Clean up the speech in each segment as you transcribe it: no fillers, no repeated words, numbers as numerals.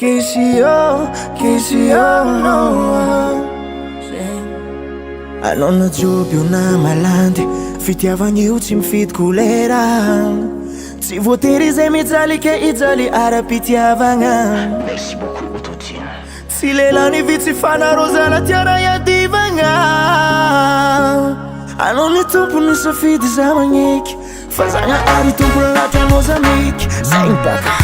KCO, no. Alona joby io na malandy fitiavagna io tsy mifidy kolera tsy voatery izay mijaly ke ijaly ara-pitiavagna. Merci beaucoup Autotune. Tsy lelany vitsy fanarozana tiara iadivagna. Anao ny tompony safidy za magneky fa zagna ary tompony latra Mozambique. Zay ny baka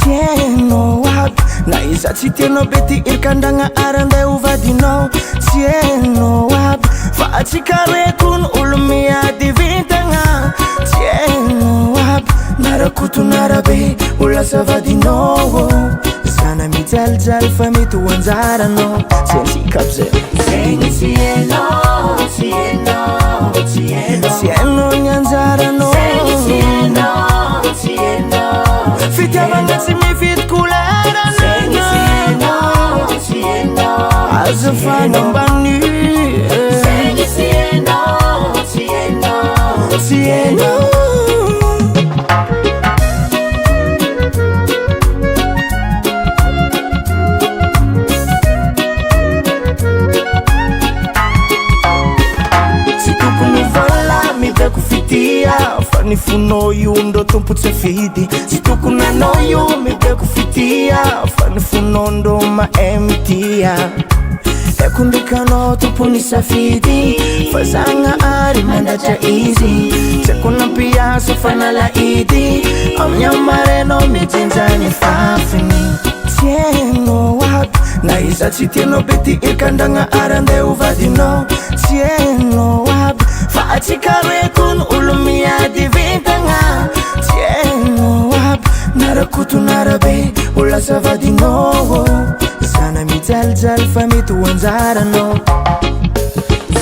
tienao aby na iza tsy tianao be ty irikandagna arandray hovadinao. Tienao aby fa atsika rekony olo miady vintagna. Tienao aby narakotonarabe ola savadinao. Zana mijalijaly fa mety ho anjaranao. Sentsika aby zay Zegny tienao, tienao, tienao. tienao ny anjaranao. Zegny tienao, tienao. Fitiavagna tsy mifidy kolera. Zegny tienao, tienao. Azafana ambany Zegny tienao, tienao. tienao. Tsy tokony vola mibeko fitia fa ny fonao io ndro tompo tsy afidy. Tsy tokony anao io mibeko fitia fa ny fonao ndro maemtia. Eko ndraikanao tompony safidy fa zagna ary mandatra izy. Tsy ako nampiasa fa nalaidy amin'ny amarenao mijenjany fafiny. Tienao aby na iza tsy tianao be ty irikandagna arandray hovadinao. Tienao aby fa atsika rekony olo miady vintagna. Tienao aby narakotonarabe ola savadinao. Zana mijalijaly fa mety ho anjaranao.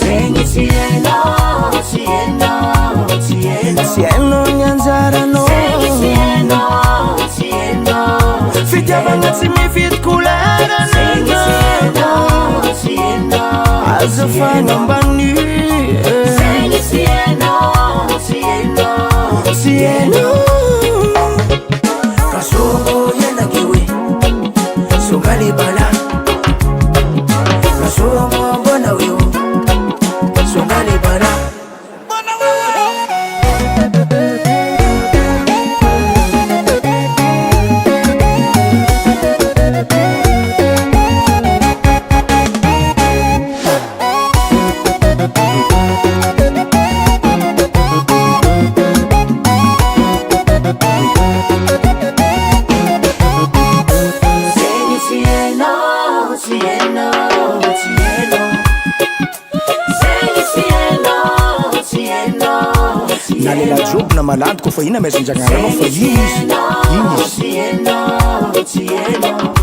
Zegny tienao, tienao, tienao. Tienao ny anjaranao. Zegny tienao, tienao. Fitiavagna tsy mifidy kolera. Zegny tienao, tienao. Azafana ambany Zegny tienao, tienao. tienao. Kasongo yenakiwe Songali bala Kasongo mbona wewe Songali bala Zegny tienao, tienao, tienao. Zegny tienao, tienao, Na lela joby na malandy kofa ina maisanjagnananao fa izy tienao, tienao, tienao.